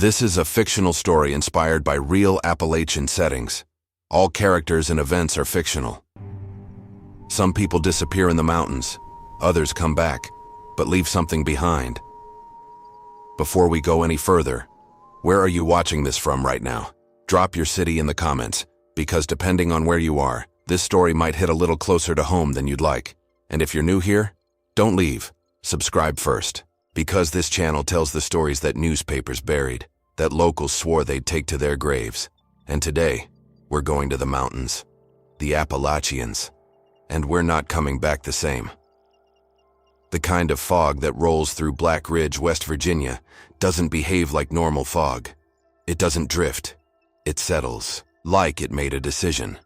This is a fictional story inspired by real Appalachian settings. All characters and events are fictional. Some people disappear in the mountains, others come back, but leave something behind. Before we go any further, where are you watching this from right now? Drop your city in the comments, because depending on where you are, this story might hit a little closer to home than you'd like. And if you're new here, don't leave. Subscribe first. Because this channel tells the stories that newspapers buried, that locals swore they'd take to their graves. And today, we're going to the mountains, the Appalachians, and we're not coming back the same. The kind of fog that rolls through Black Ridge, West Virginia, doesn't behave like normal fog. It doesn't drift. It settles, like it made a decision.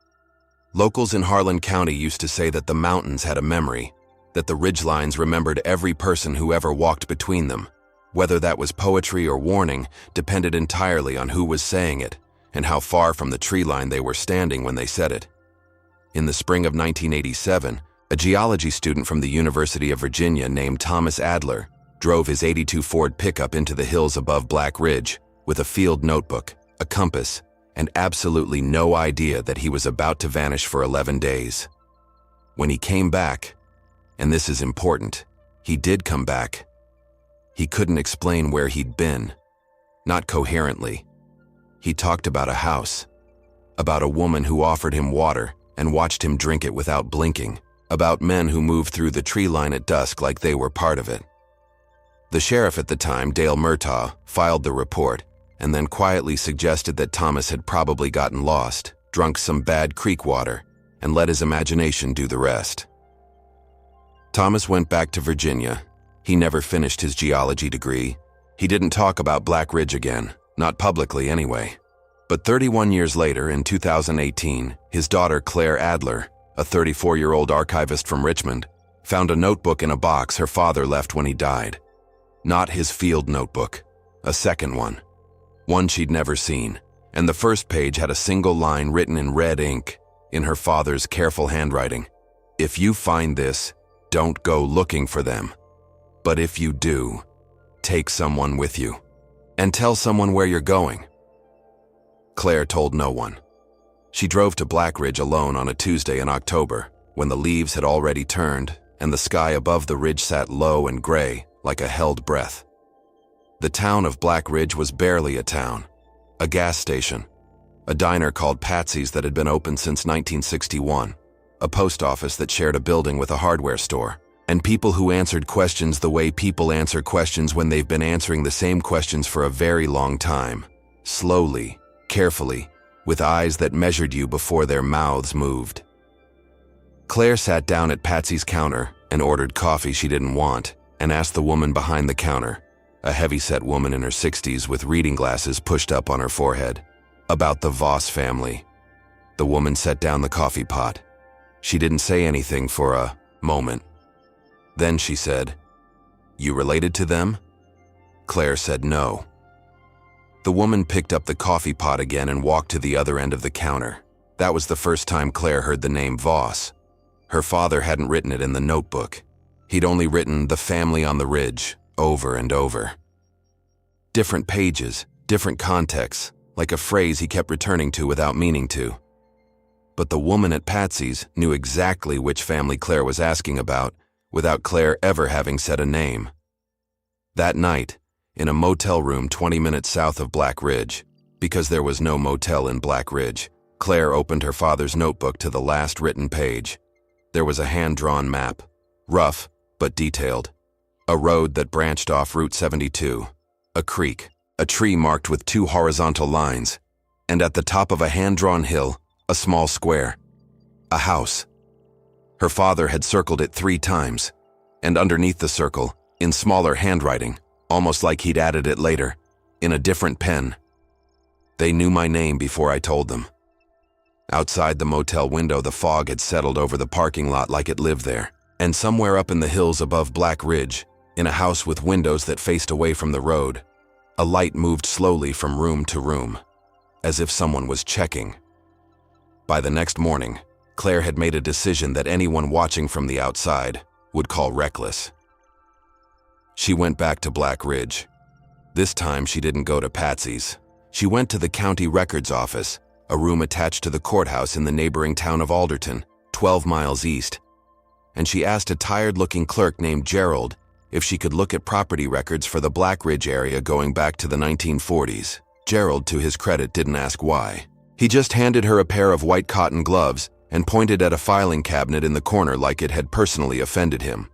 Locals in Harlan County used to say that the mountains had a memory, that the ridgelines remembered every person who ever walked between them. Whether that was poetry or warning depended entirely on who was saying it and how far from the tree line they were standing when they said it. In the spring of 1987, a geology student from the University of Virginia named Thomas Adler drove his '82 Ford pickup into the hills above Black Ridge with a field notebook, a compass, and absolutely no idea that he was about to vanish for 11 days. When he came back, and this is important, he did come back. He couldn't explain where he'd been, not coherently. He talked about a house, about a woman who offered him water and watched him drink it without blinking, about men who moved through the tree line at dusk like they were part of it. The sheriff at the time, Dale Murtaugh, filed the report and then quietly suggested that Thomas had probably gotten lost, drunk some bad creek water, and let his imagination do the rest. Thomas went back to Virginia. He never finished his geology degree. He didn't talk about Black Ridge again, not publicly anyway. But 31 years later, in 2018, his daughter Claire Adler, a 34-year-old archivist from Richmond, found a notebook in a box her father left when he died. Not his field notebook, a second one she'd never seen, and the first page had a single line written in red ink in her father's careful handwriting. "If you find this, don't go looking for them. But if you do, take someone with you. And tell someone where you're going." Claire told no one. She drove to Black Ridge alone on a Tuesday in October, when the leaves had already turned and the sky above the ridge sat low and gray like a held breath. The town of Black Ridge was barely a town. A gas station, a diner called Patsy's that had been open since 1961, a post office that shared a building with a hardware store, and people who answered questions the way people answer questions when they've been answering the same questions for a very long time. Slowly, carefully, with eyes that measured you before their mouths moved. Claire sat down at Patsy's counter and ordered coffee she didn't want and asked the woman behind the counter, a heavy-set woman in her 60s with reading glasses pushed up on her forehead, about the Voss family. The woman set down the coffee pot. She didn't say anything for a moment. Then she said, "You related to them?" Claire said no. The woman picked up the coffee pot again and walked to the other end of the counter. That was the first time Claire heard the name Voss. Her father hadn't written it in the notebook. He'd only written "the family on the ridge" over and over. Different pages, different contexts, like a phrase he kept returning to without meaning to. But the woman at Patsy's knew exactly which family Claire was asking about, without Claire ever having said a name. That night, in a motel room 20 minutes south of Black Ridge, because there was no motel in Black Ridge, Claire opened her father's notebook to the last written page. There was a hand-drawn map, rough but detailed. A road that branched off Route 72, a creek, a tree marked with 2 horizontal lines, and at the top of a hand-drawn hill, a small square, a house. Her father had circled it 3 times, and underneath the circle, in smaller handwriting, almost like he'd added it later, in a different pen. They knew my name before I told them. Outside the motel window, the fog had settled over the parking lot like it lived there, and somewhere up in the hills above Black Ridge, in a house with windows that faced away from the road, a light moved slowly from room to room, as if someone was checking. By the next morning, Claire had made a decision that anyone watching from the outside would call reckless. She went back to Black Ridge. This time she didn't go to Patsy's. She went to the county records office, a room attached to the courthouse in the neighboring town of Alderton, 12 miles east. And she asked a tired-looking clerk named Gerald if she could look at property records for the Black Ridge area going back to the 1940s. Gerald, to his credit, didn't ask why. He just handed her a pair of white cotton gloves and pointed at a filing cabinet in the corner like it had personally offended him.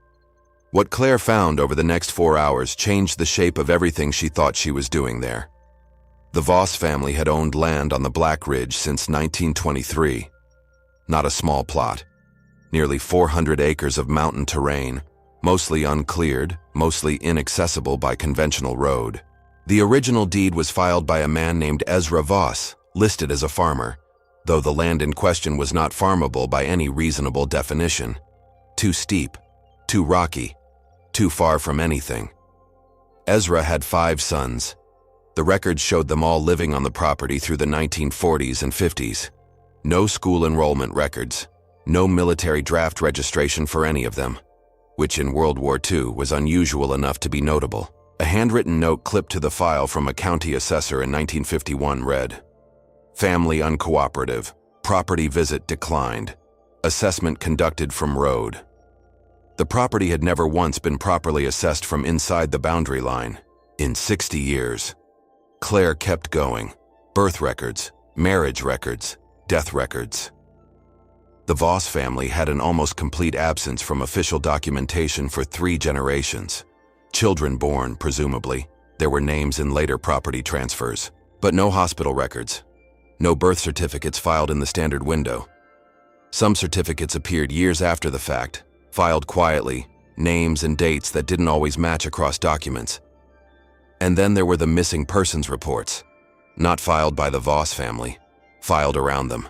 What Claire found over the next 4 hours changed the shape of everything she thought she was doing there. The Voss family had owned land on the Black Ridge since 1923. Not a small plot. Nearly 400 acres of mountain terrain, mostly uncleared, mostly inaccessible by conventional road. The original deed was filed by a man named Ezra Voss, listed as a farmer, though the land in question was not farmable by any reasonable definition. Too steep, too rocky, too far from anything. Ezra had 5 sons. The records showed them all living on the property through the 1940s and 50s. No school enrollment records, no military draft registration for any of them, which in World War II was unusual enough to be notable. A handwritten note clipped to the file from a county assessor in 1951 read, "Family uncooperative. Property visit declined. Assessment conducted from road." The property had never once been properly assessed from inside the boundary line. In 60 years. Claire kept going. Birth records, marriage records, death records. The Voss family had an almost complete absence from official documentation for 3 generations. Children born, presumably. There were names in later property transfers, but no hospital records. No birth certificates filed in the standard window. Some certificates appeared years after the fact, filed quietly, names and dates that didn't always match across documents. And then there were the missing persons reports, not filed by the Voss family, filed around them.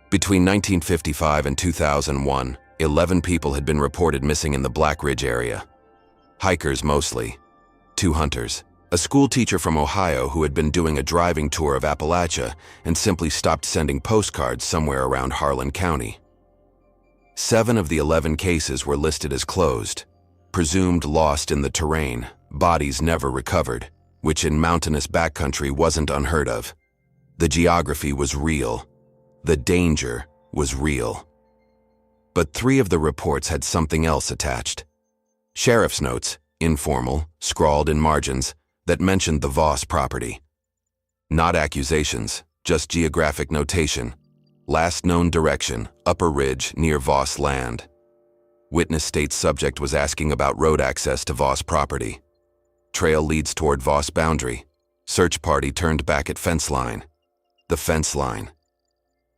Between 1955 and 2001, 11 people had been reported missing in the Black Ridge area. Hikers mostly. 2 hunters. A school teacher from Ohio who had been doing a driving tour of Appalachia and simply stopped sending postcards somewhere around Harlan County. 7 of the 11 cases were listed as closed, presumed lost in the terrain, bodies never recovered, which in mountainous backcountry wasn't unheard of. The geography was real. The danger was real. But 3 of the reports had something else attached. Sheriff's notes, informal, scrawled in margins, that mentioned the Voss property. Not accusations, just geographic notation. Last known direction, Upper Ridge, near Voss land. Witness states subject was asking about road access to Voss property. Trail leads toward Voss boundary. Search party turned back at fence line. The fence line.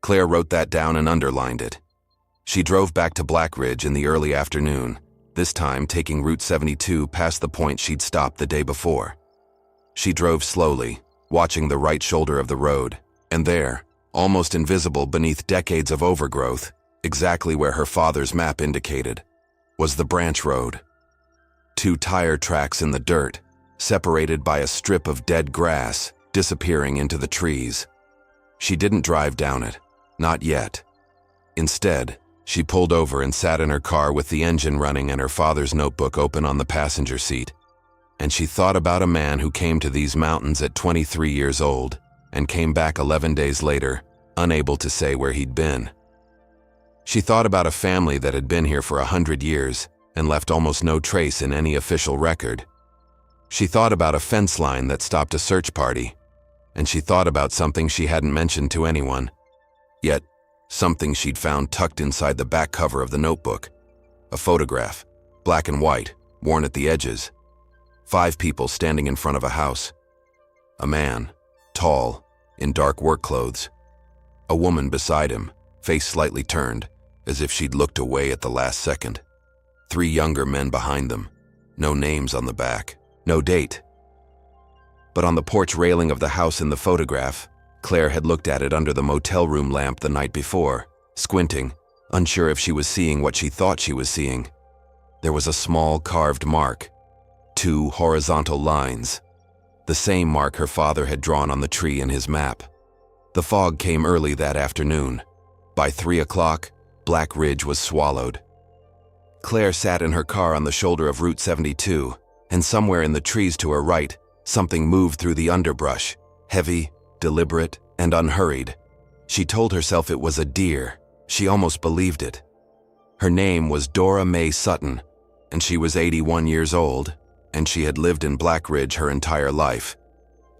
Claire wrote that down and underlined it. She drove back to Black Ridge in the early afternoon, this time taking Route 72 past the point she'd stopped the day before. She drove slowly, watching the right shoulder of the road, and there, almost invisible beneath decades of overgrowth, exactly where her father's map indicated, was the branch road. 2 tire tracks in the dirt, separated by a strip of dead grass, disappearing into the trees. She didn't drive down it, not yet. Instead, she pulled over and sat in her car with the engine running and her father's notebook open on the passenger seat. And she thought about a man who came to these mountains at 23 years old and came back 11 days later, unable to say where he'd been. She thought about a family that had been here for 100 years and left almost no trace in any official record. She thought about a fence line that stopped a search party, and she thought about something she hadn't mentioned to anyone, yet something she'd found tucked inside the back cover of the notebook. A photograph, black and white, worn at the edges. 5 people standing in front of a house. A man, tall, in dark work clothes. A woman beside him, face slightly turned, as if she'd looked away at the last second. 3 younger men behind them. No names on the back, no date. But on the porch railing of the house in the photograph, Claire had looked at it under the motel room lamp the night before, squinting, unsure if she was seeing what she thought she was seeing. There was a small carved mark, 2 horizontal lines, the same mark her father had drawn on the tree in his map. The fog came early that afternoon. By 3 o'clock, Black Ridge was swallowed. Claire sat in her car on the shoulder of Route 72, and somewhere in the trees to her right, Something moved through the underbrush, heavy, deliberate, and unhurried. She told herself it was a deer. She almost believed it. Her name was Dora Mae Sutton, and she was 81 years old, and she had lived in Black Ridge her entire life.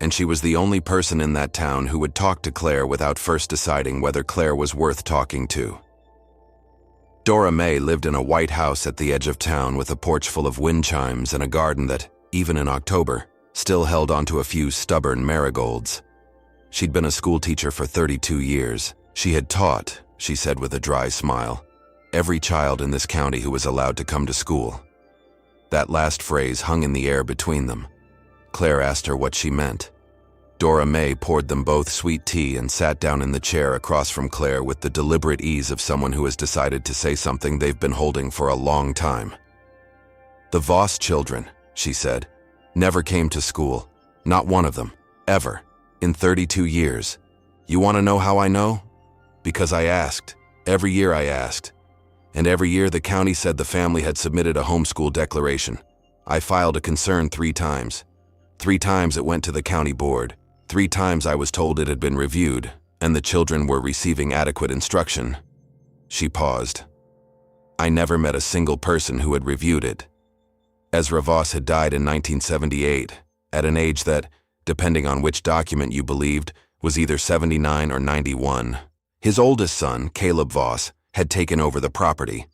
And she was the only person in that town who would talk to Claire without first deciding whether Claire was worth talking to. Dora Mae lived in a white house at the edge of town with a porch full of wind chimes and a garden that, even in October, still held onto a few stubborn marigolds. She'd been a schoolteacher for 32 years. She had taught, she said with a dry smile, every child in this county who was allowed to come to school. That last phrase hung in the air between them. Claire asked her what she meant. Dora Mae poured them both sweet tea and sat down in the chair across from Claire with the deliberate ease of someone who has decided to say something they've been holding for a long time. The Voss children, she said, never came to school. Not one of them. Ever. In 32 years. You want to know how I know? Because I asked. Every year I asked. And every year the county said the family had submitted a homeschool declaration. I filed a concern 3 times. 3 times it went to the county board. 3 times I was told it had been reviewed, and the children were receiving adequate instruction. She paused. I never met a single person who had reviewed it. Ezra Voss had died in 1978, at an age that, depending on which document you believed, was either 79 or 91. His oldest son, Caleb Voss, had taken over the property.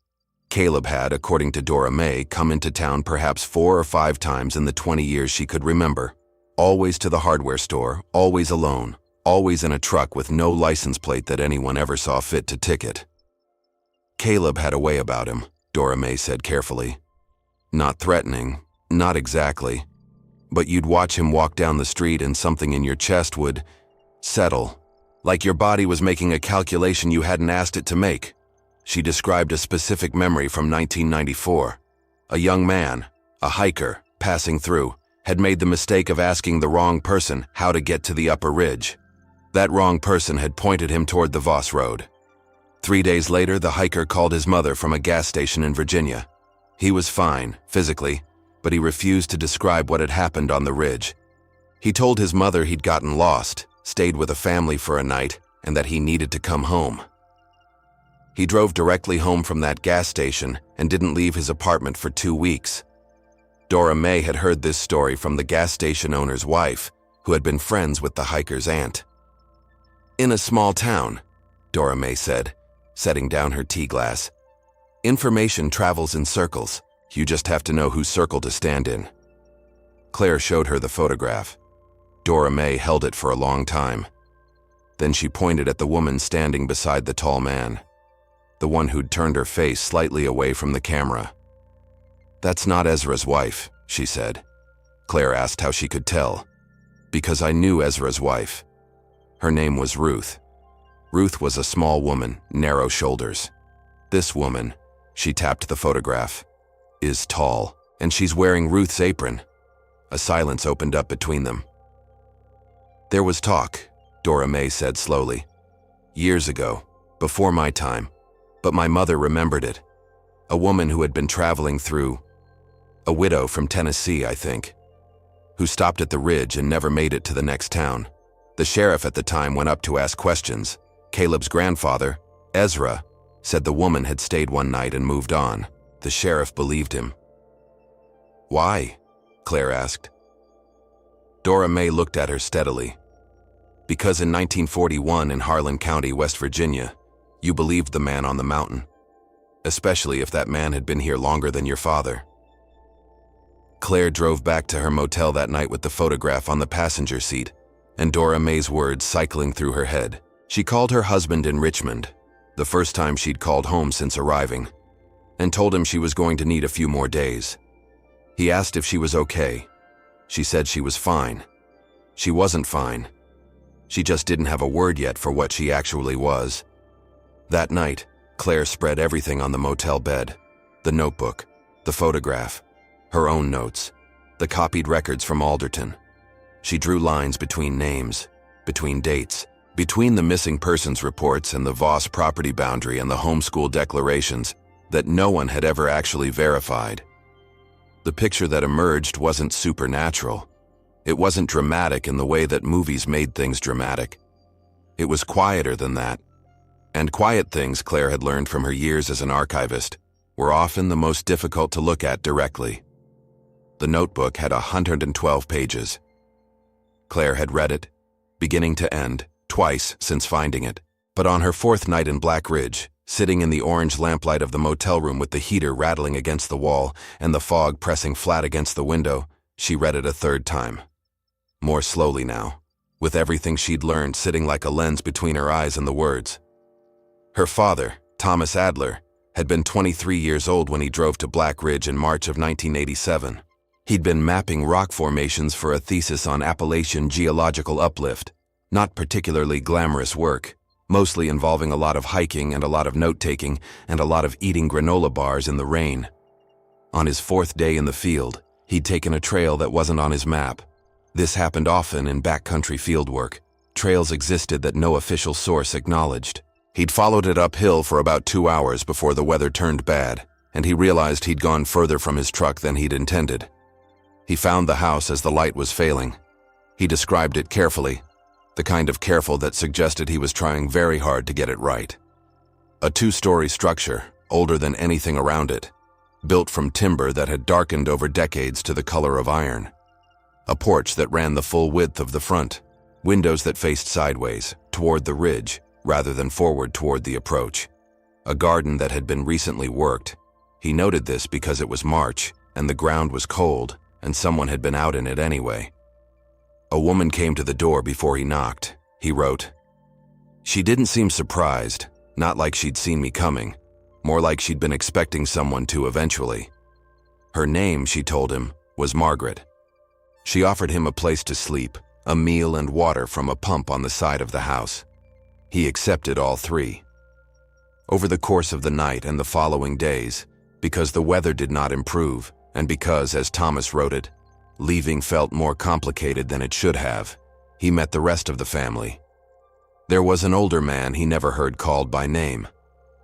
Caleb had, according to Dora Mae, come into town perhaps 4 or 5 times in the 20 years she could remember. Always to the hardware store, always alone, always in a truck with no license plate that anyone ever saw fit to ticket. Caleb had a way about him, Dora Mae said carefully. Not threatening, not exactly. But you'd watch him walk down the street and something in your chest would settle, like your body was making a calculation you hadn't asked it to make. She described a specific memory from 1994. A young man, a hiker, passing through, had made the mistake of asking the wrong person how to get to the upper ridge. That wrong person had pointed him toward the Voss Road. 3 days later, the hiker called his mother from a gas station in Virginia. He was fine, physically, but he refused to describe what had happened on the ridge. He told his mother he'd gotten lost, stayed with a family for a night, and that he needed to come home. He drove directly home from that gas station and didn't leave his apartment for 2 weeks. Dora Mae had heard this story from the gas station owner's wife, who had been friends with the hiker's aunt. In a small town, Dora Mae said, setting down her tea glass, information travels in circles. You just have to know whose circle to stand in. Claire showed her the photograph. Dora Mae held it for a long time. Then she pointed at the woman standing beside the tall man, the one who'd turned her face slightly away from the camera. That's not Ezra's wife, she said. Claire asked how she could tell. Because I knew Ezra's wife. Her name was Ruth. Ruth was a small woman, narrow shoulders. This woman, she tapped the photograph, is tall, and she's wearing Ruth's apron. A silence opened up between them. There was talk, Dora Mae said slowly. Years ago, before my time, but my mother remembered it. A woman who had been traveling through, a widow from Tennessee, I think, who stopped at the ridge and never made it to the next town. The sheriff at the time went up to ask questions. Caleb's grandfather, Ezra, said the woman had stayed one night and moved on. The sheriff believed him. Why? Claire asked. Dora Mae looked at her steadily. Because in 1941 in Harlan County, West Virginia, you believed the man on the mountain, especially if that man had been here longer than your father. Claire drove back to her motel that night with the photograph on the passenger seat, and Dora Mae's words cycling through her head. She called her husband in Richmond, the first time she'd called home since arriving, and told him she was going to need a few more days. He asked if she was okay. She said she was fine. She wasn't fine. She just didn't have a word yet for what she actually was. That night, Claire spread everything on the motel bed. The notebook, the photograph, her own notes, the copied records from Alderton. She drew lines between names, between dates, between the missing persons reports and the Voss property boundary and the homeschool declarations that no one had ever actually verified. The picture that emerged wasn't supernatural. It wasn't dramatic in the way that movies made things dramatic. It was quieter than that. And quiet things, Claire had learned from her years as an archivist, were often the most difficult to look at directly. The notebook had 112 pages. Claire had read it, beginning to end, twice since finding it. But on her fourth night in Black Ridge, sitting in the orange lamplight of the motel room with the heater rattling against the wall and the fog pressing flat against the window, she read it a third time. More slowly now, with everything she'd learned sitting like a lens between her eyes and the words. Her father, Thomas Adler, had been 23 years old when he drove to Black Ridge in March of 1987. He'd been mapping rock formations for a thesis on Appalachian geological uplift, not particularly glamorous work, mostly involving a lot of hiking and a lot of note-taking and a lot of eating granola bars in the rain. On his fourth day in the field, he'd taken a trail that wasn't on his map. This happened often in backcountry fieldwork. Trails existed that no official source acknowledged. He'd followed it uphill for about 2 hours before the weather turned bad, and he realized he'd gone further from his truck than he'd intended. He found the house as the light was failing. He described it carefully, the kind of careful that suggested he was trying very hard to get it right. A 2-story structure, older than anything around it, built from timber that had darkened over decades to the color of iron. A porch that ran the full width of the front, windows that faced sideways, toward the ridge, rather than forward toward the approach. A garden that had been recently worked. He noted this because it was March, and the ground was cold, and someone had been out in it anyway. A woman came to the door before he knocked, he wrote. She didn't seem surprised, not like she'd seen me coming, more like she'd been expecting someone to eventually. Her name, she told him, was Margaret. She offered him a place to sleep, a meal and water from a pump on the side of the house. He accepted all three. Over the course of the night and the following days, because the weather did not improve, and because, as Thomas wrote it, leaving felt more complicated than it should have, he met the rest of the family. There was an older man he never heard called by name.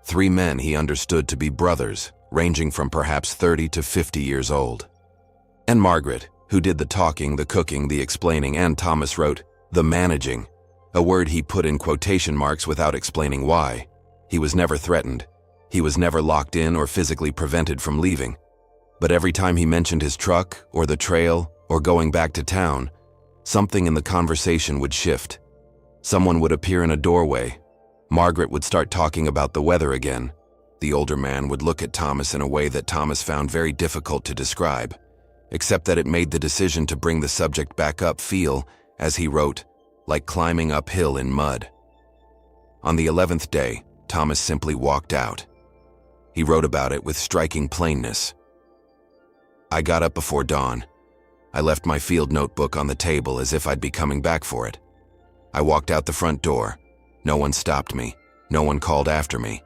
3 men he understood to be brothers, ranging from perhaps 30 to 50 years old. And Margaret, who did the talking, the cooking, the explaining, and Thomas wrote, the managing, a word he put in quotation marks without explaining why. He was never threatened. He was never locked in or physically prevented from leaving. But every time he mentioned his truck, or the trail, or going back to town, something in the conversation would shift. Someone would appear in a doorway. Margaret would start talking about the weather again. The older man would look at Thomas in a way that Thomas found very difficult to describe, except that it made the decision to bring the subject back up feel, as he wrote, like climbing uphill in mud. On the 11th day, Thomas simply walked out. He wrote about it with striking plainness. I got up before dawn. I left my field notebook on the table as if I'd be coming back for it. I walked out the front door. No one stopped me. No one called after me.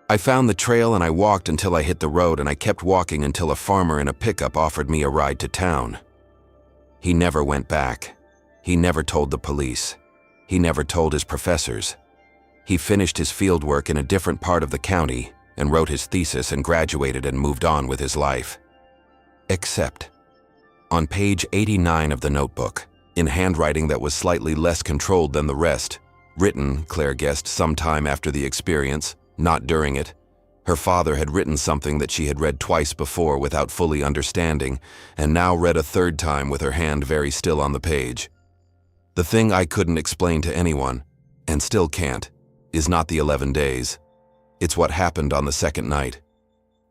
I found the trail and I walked until I hit the road, and I kept walking until a farmer in a pickup offered me a ride to town. He never went back. He never told the police. He never told his professors. He finished his field work in a different part of the county and wrote his thesis and graduated and moved on with his life. Except, on page 89 of the notebook, in handwriting that was slightly less controlled than the rest, written, Claire guessed, sometime after the experience, not during it, her father had written something that she had read twice before without fully understanding, and now read a third time with her hand very still on the page. The thing I couldn't explain to anyone, and still can't, is not the 11 days. It's what happened on the second night.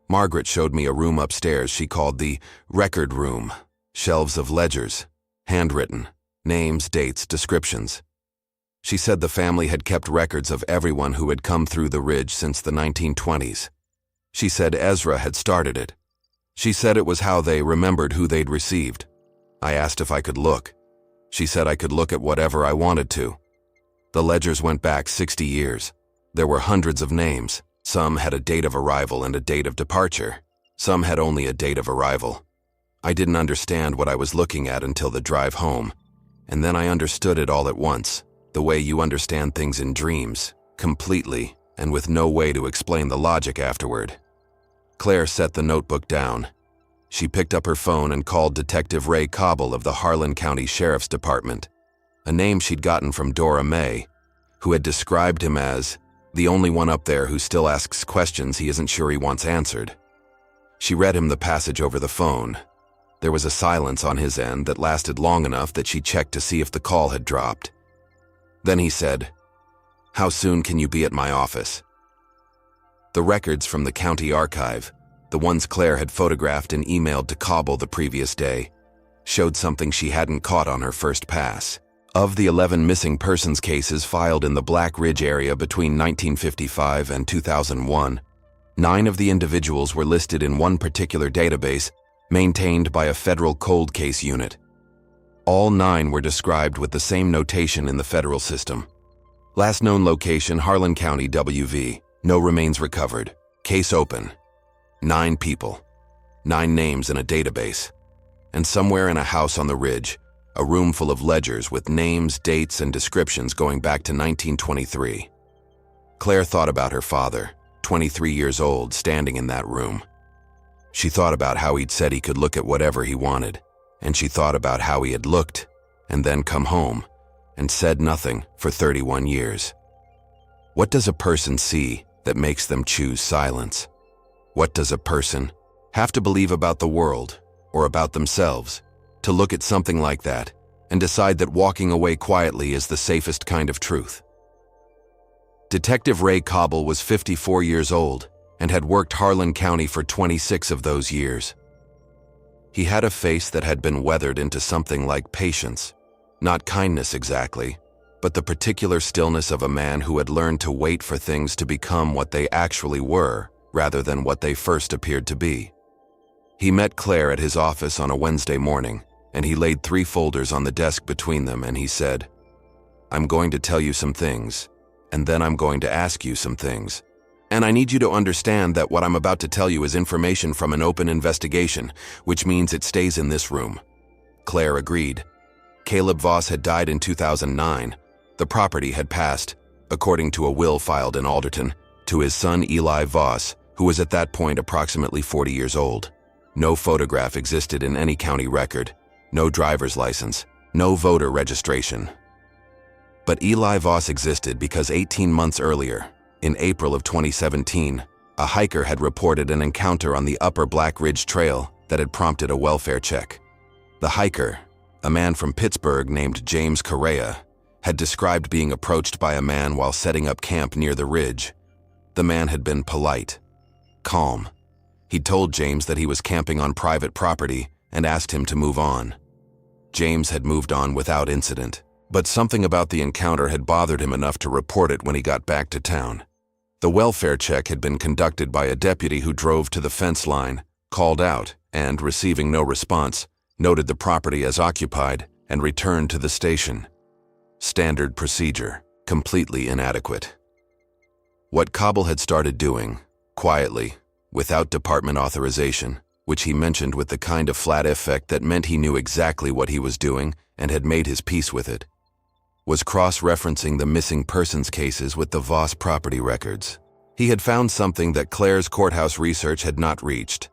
Margaret showed me a room upstairs she called the record room. Shelves of ledgers, handwritten, names, dates, descriptions. She said the family had kept records of everyone who had come through the ridge since the 1920s. She said Ezra had started it. She said it was how they remembered who they'd received. I asked if I could look. She said I could look at whatever I wanted to. The ledgers went back 60 years. There were hundreds of names. Some had a date of arrival and a date of departure. Some had only a date of arrival. I didn't understand what I was looking at until the drive home, and then I understood it all at once, the way you understand things in dreams, completely, and with no way to explain the logic afterward. Claire set the notebook down. She picked up her phone and called Detective Ray Cobble of the Harlan County Sheriff's Department, a name she'd gotten from Dora May, who had described him as the only one up there who still asks questions he isn't sure he wants answered. She read him the passage over the phone. There was a silence on his end that lasted long enough that she checked to see if the call had dropped. Then he said, "How soon can you be at my office?" The records from the county archive, the ones Claire had photographed and emailed to Cobble the previous day, showed something she hadn't caught on her first pass. Of the 11 missing persons cases filed in the Black Ridge area between 1955 and 2001, 9 of the individuals were listed in one particular database maintained by a federal cold case unit. All 9 were described with the same notation in the federal system. Last known location, Harlan County, WV. No remains recovered. Case open. 9 people. 9 names in a database. And somewhere in a house on the ridge, a room full of ledgers with names, dates, and descriptions going back to 1923. Claire thought about her father, 23 years old, standing in that room. She thought about how he'd said he could look at whatever he wanted, and she thought about how he had looked and then come home and said nothing for 31 years. What does a person see that makes them choose silence? What does a person have to believe about the world or about themselves to look at something like that and decide that walking away quietly is the safest kind of truth? Detective Ray Cobble was 54 years old and had worked Harlan County for 26 of those years. He had a face that had been weathered into something like patience, not kindness exactly, but the particular stillness of a man who had learned to wait for things to become what they actually were rather than what they first appeared to be. He met Claire at his office on a Wednesday morning, and he laid 3 folders on the desk between them, and he said, "I'm going to tell you some things, and then I'm going to ask you some things. And I need you to understand that what I'm about to tell you is information from an open investigation, which means it stays in this room." Claire agreed. Caleb Voss had died in 2009. The property had passed, according to a will filed in Alderton, to his son Eli Voss, who was at that point approximately 40 years old. No photograph existed in any county record, no driver's license, no voter registration. But Eli Voss existed because 18 months earlier, in April of 2017, a hiker had reported an encounter on the Upper Black Ridge Trail that had prompted a welfare check. The hiker, a man from Pittsburgh named James Correa, had described being approached by a man while setting up camp near the ridge. The man had been polite, calm. He'd told James that he was camping on private property and asked him to move on. James had moved on without incident, but something about the encounter had bothered him enough to report it when he got back to town. The welfare check had been conducted by a deputy who drove to the fence line, called out, and, receiving no response, noted the property as occupied and returned to the station. Standard procedure, completely inadequate. What Cobble had started doing, quietly, without department authorization, which he mentioned with the kind of flat effect that meant he knew exactly what he was doing and had made his peace with it, was cross-referencing the missing persons cases with the Voss property records. He had found something that Claire's courthouse research had not reached,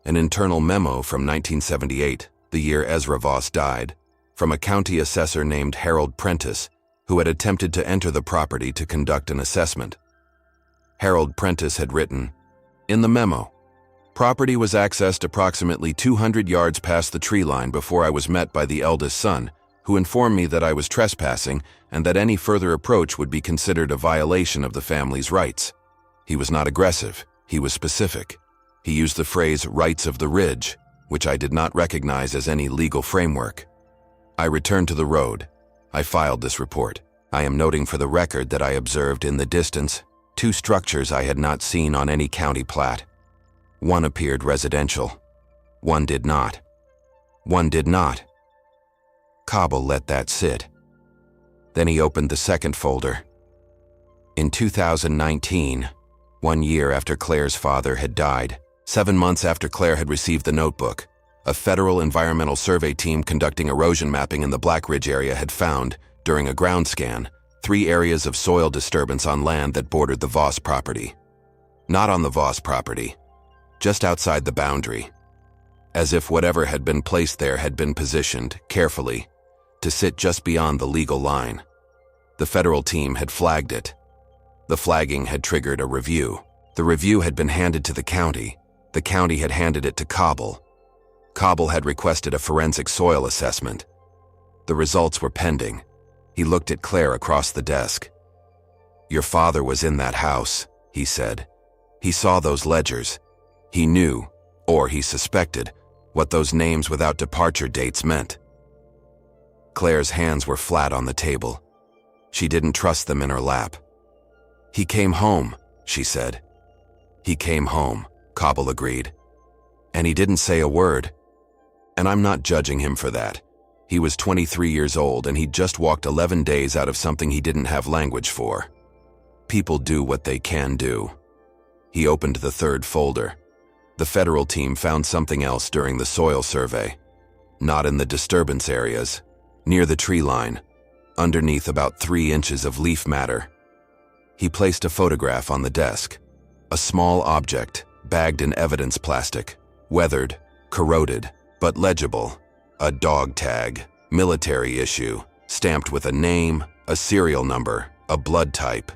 an internal memo from 1978, the year Ezra Voss died, from a county assessor named Harold Prentice, who had attempted to enter the property to conduct an assessment. Harold Prentice had written, in the memo, "Property was accessed approximately 200 yards past the tree line before I was met by the eldest son, who informed me that I was trespassing and that any further approach would be considered a violation of the family's rights. He was not aggressive, he was specific. He used the phrase rights of the ridge, which I did not recognize as any legal framework. I returned to the road. I filed this report. I am noting for the record that I observed in the distance 2 structures I had not seen on any county plat. One appeared residential. One did not. One did not." Cobble let that sit. Then he opened the second folder. In 2019, 1 year after Claire's father had died, 7 months after Claire had received the notebook, a federal environmental survey team conducting erosion mapping in the Black Ridge area had found, during a ground scan, 3 areas of soil disturbance on land that bordered the Voss property. Not on the Voss property, just outside the boundary. as if whatever had been placed there had been positioned, carefully, to sit just beyond the legal line. The federal team had flagged it. The flagging had triggered a review. The review had been handed to the county. The county had handed it to Cobble. Cobble had requested a forensic soil assessment. The results were pending. He looked at Claire across the desk. "Your father was in that house," he said. "He saw those ledgers. He knew, or he suspected, what those names without departure dates meant." Claire's hands were flat on the table. She didn't trust them in her lap. "He came home," she said. "He came home," Cobble agreed. "And he didn't say a word. And I'm not judging him for that. He was 23 years old and he'd just walked 11 days out of something he didn't have language for. People do what they can do." He opened the third folder. The federal team found something else during the soil survey. Not in the disturbance areas. Near the tree line. Underneath about 3 inches of leaf matter. He placed a photograph on the desk. A small object, bagged in evidence plastic. Weathered, corroded, but legible. A dog tag, military issue, stamped with a name, a serial number, a blood type.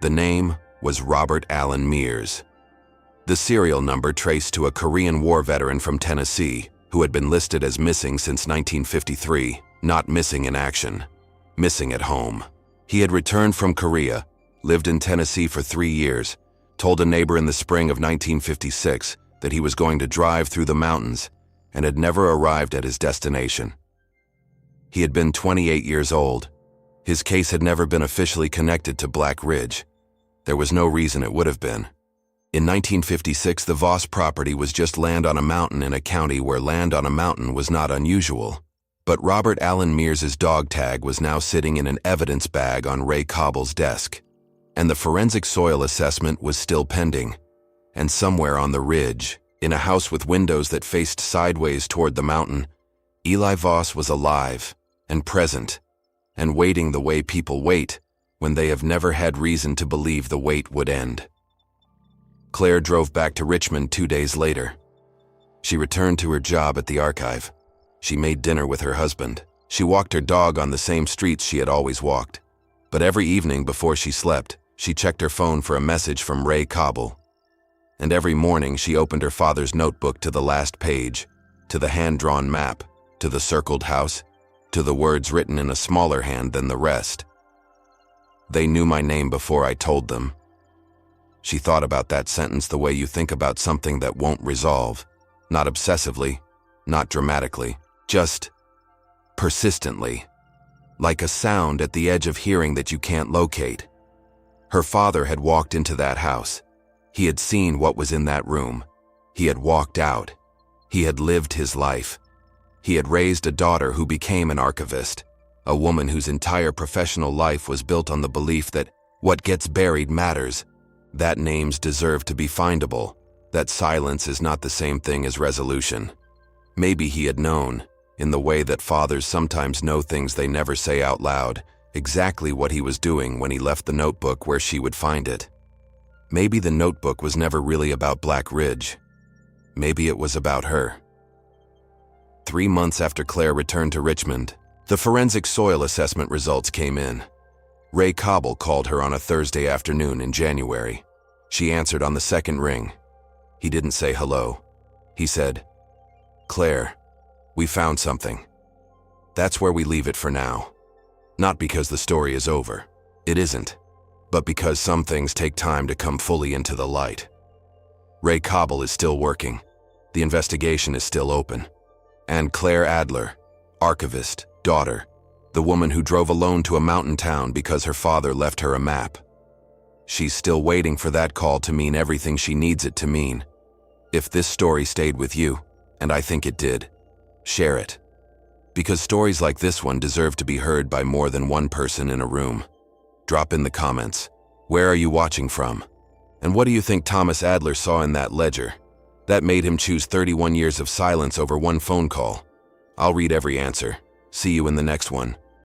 The name was Robert Allen Mears. The serial number traced to a Korean War veteran from Tennessee who had been listed as missing since 1953, not missing in action, missing at home. He had returned from Korea, lived in Tennessee for 3 years, told a neighbor in the spring of 1956 that he was going to drive through the mountains and had never arrived at his destination. He had been 28 years old. His case had never been officially connected to Black Ridge. There was no reason it would have been. In 1956, the Voss property was just land on a mountain in a county where land on a mountain was not unusual. But Robert Allen Mears's dog tag was now sitting in an evidence bag on Ray Cobble's desk. And the forensic soil assessment was still pending. And somewhere on the ridge, in a house with windows that faced sideways toward the mountain, Eli Voss was alive and present and waiting the way people wait when they have never had reason to believe the wait would end. Claire drove back to Richmond 2 days later. She returned to her job at the archive. She made dinner with her husband. She walked her dog on the same streets she had always walked. But every evening before she slept, she checked her phone for a message from Ray Cobble. And every morning she opened her father's notebook to the last page, to the hand-drawn map, to the circled house, to the words written in a smaller hand than the rest. "They knew my name before I told them." She thought about that sentence the way you think about something that won't resolve. Not obsessively, not dramatically, just persistently. Like a sound at the edge of hearing that you can't locate. Her father had walked into that house. He had seen what was in that room. He had walked out. He had lived his life. He had raised a daughter who became an archivist, a woman whose entire professional life was built on the belief that what gets buried matters, that names deserve to be findable, that silence is not the same thing as resolution. Maybe he had known, in the way that fathers sometimes know things they never say out loud, exactly what he was doing when he left the notebook where she would find it. Maybe the notebook was never really about Black Ridge. Maybe it was about her. 3 months after Claire returned to Richmond, the forensic soil assessment results came in. Ray Cobble called her on a Thursday afternoon in January. She answered on the second ring. He didn't say hello. He said, "Claire, we found something." That's where we leave it for now. Not because the story is over. It isn't. But because some things take time to come fully into the light. Ray Cobble is still working. The investigation is still open. And Claire Adler, archivist, daughter, the woman who drove alone to a mountain town because her father left her a map. She's still waiting for that call to mean everything she needs it to mean. If this story stayed with you, and I think it did, share it. Because stories like this one deserve to be heard by more than one person in a room. Drop in the comments. Where are you watching from? And what do you think Thomas Adler saw in that ledger? That made him choose 31 years of silence over one phone call. I'll read every answer. See you in the next one.